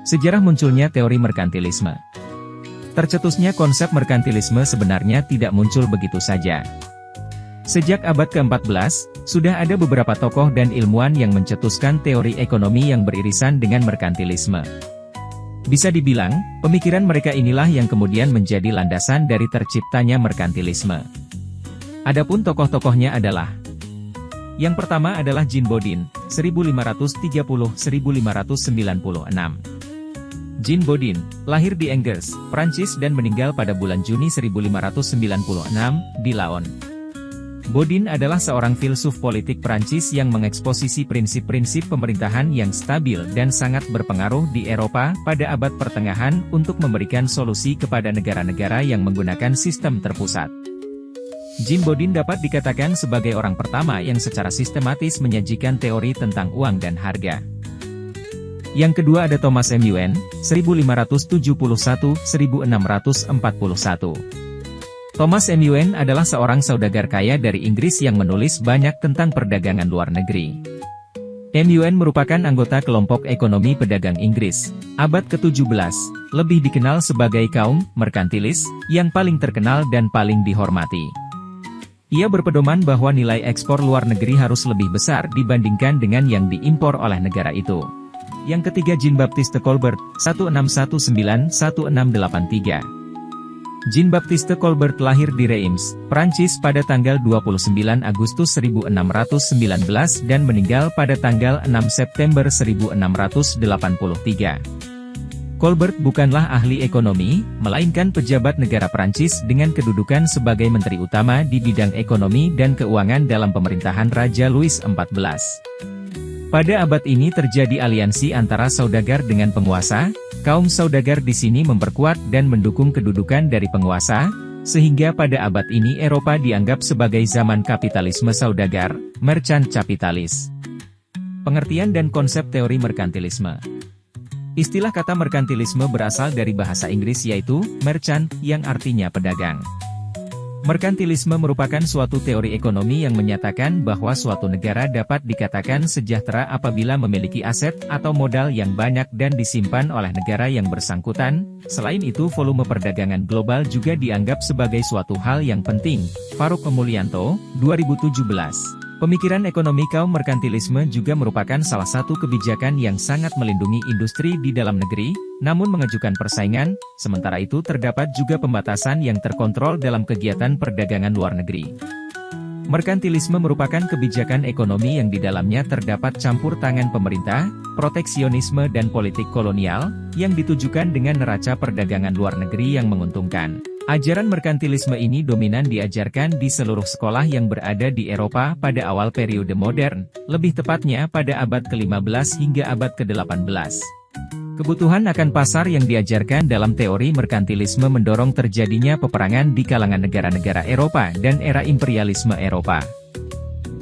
Sejarah munculnya teori merkantilisme. Tercetusnya konsep merkantilisme sebenarnya tidak muncul begitu saja. Sejak abad ke-14, sudah ada beberapa tokoh dan ilmuwan yang mencetuskan teori ekonomi yang beririsan dengan merkantilisme. Bisa dibilang, pemikiran mereka inilah yang kemudian menjadi landasan dari terciptanya merkantilisme. Adapun tokoh-tokohnya adalah: yang pertama adalah Jean Bodin, 1530-1596. Jean Bodin, lahir di Angers, Prancis dan meninggal pada bulan Juni 1596, di Laon. Bodin adalah seorang filsuf politik Prancis yang mengeksposisi prinsip-prinsip pemerintahan yang stabil dan sangat berpengaruh di Eropa pada abad pertengahan untuk memberikan solusi kepada negara-negara yang menggunakan sistem terpusat. Jean Bodin dapat dikatakan sebagai orang pertama yang secara sistematis menyajikan teori tentang uang dan harga. Yang kedua ada Thomas Mun, 1571-1641. Thomas Mun adalah seorang saudagar kaya dari Inggris yang menulis banyak tentang perdagangan luar negeri. Mun merupakan anggota kelompok ekonomi pedagang Inggris, abad ke-17, lebih dikenal sebagai kaum merkantilis, yang paling terkenal dan paling dihormati. Ia berpedoman bahwa nilai ekspor luar negeri harus lebih besar dibandingkan dengan yang diimpor oleh negara itu. Yang ketiga Jean-Baptiste Colbert, 1619-1683. Jean-Baptiste Colbert lahir di Reims, Prancis pada tanggal 29 Agustus 1619 dan meninggal pada tanggal 6 September 1683. Colbert bukanlah ahli ekonomi, melainkan pejabat negara Prancis dengan kedudukan sebagai menteri utama di bidang ekonomi dan keuangan dalam pemerintahan Raja Louis XIV. Pada abad ini terjadi aliansi antara saudagar dengan penguasa. Kaum saudagar di sini memperkuat dan mendukung kedudukan dari penguasa, sehingga pada abad ini Eropa dianggap sebagai zaman kapitalisme saudagar, merchant capitalis. Pengertian dan konsep teori merkantilisme. Istilah kata merkantilisme berasal dari bahasa Inggris yaitu merchant, yang artinya pedagang. Merkantilisme merupakan suatu teori ekonomi yang menyatakan bahwa suatu negara dapat dikatakan sejahtera apabila memiliki aset atau modal yang banyak dan disimpan oleh negara yang bersangkutan. Selain itu, volume perdagangan global juga dianggap sebagai suatu hal yang penting. Faruk Mulyanto, 2017. Pemikiran ekonomi kaum merkantilisme juga merupakan salah satu kebijakan yang sangat melindungi industri di dalam negeri, namun mengajukan persaingan. Sementara itu terdapat juga pembatasan yang terkontrol dalam kegiatan perdagangan luar negeri. Merkantilisme merupakan kebijakan ekonomi yang di dalamnya terdapat campur tangan pemerintah, proteksionisme dan politik kolonial, yang ditujukan dengan neraca perdagangan luar negeri yang menguntungkan. Ajaran merkantilisme ini dominan diajarkan di seluruh sekolah yang berada di Eropa pada awal periode modern, lebih tepatnya pada abad ke-15 hingga abad ke-18. Kebutuhan akan pasar yang diajarkan dalam teori merkantilisme mendorong terjadinya peperangan di kalangan negara-negara Eropa dan era imperialisme Eropa.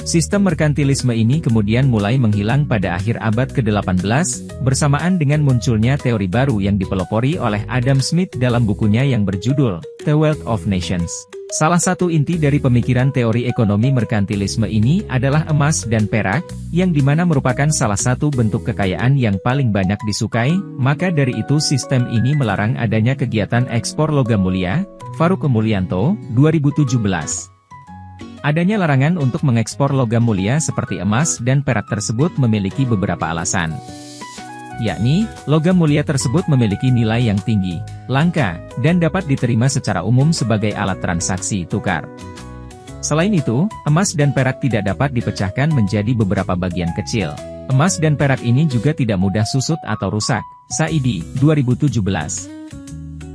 Sistem merkantilisme ini kemudian mulai menghilang pada akhir abad ke-18, bersamaan dengan munculnya teori baru yang dipelopori oleh Adam Smith dalam bukunya yang berjudul The Wealth of Nations. Salah satu inti dari pemikiran teori ekonomi merkantilisme ini adalah emas dan perak, yang dimana merupakan salah satu bentuk kekayaan yang paling banyak disukai, maka dari itu sistem ini melarang adanya kegiatan ekspor logam mulia. Faruk Mulyanto, 2017. Adanya larangan untuk mengekspor logam mulia seperti emas dan perak tersebut memiliki beberapa alasan. Yakni, logam mulia tersebut memiliki nilai yang tinggi, langka, dan dapat diterima secara umum sebagai alat transaksi tukar. Selain itu, emas dan perak tidak dapat dipecahkan menjadi beberapa bagian kecil. Emas dan perak ini juga tidak mudah susut atau rusak. Saidi, 2017.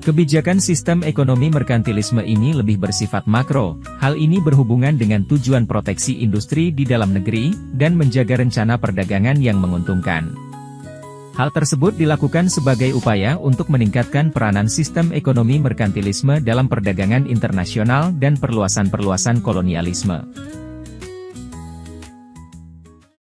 Kebijakan sistem ekonomi merkantilisme ini lebih bersifat makro. Hal ini berhubungan dengan tujuan proteksi industri di dalam negeri, dan menjaga rencana perdagangan yang menguntungkan. Hal tersebut dilakukan sebagai upaya untuk meningkatkan peranan sistem ekonomi merkantilisme dalam perdagangan internasional dan perluasan kolonialisme.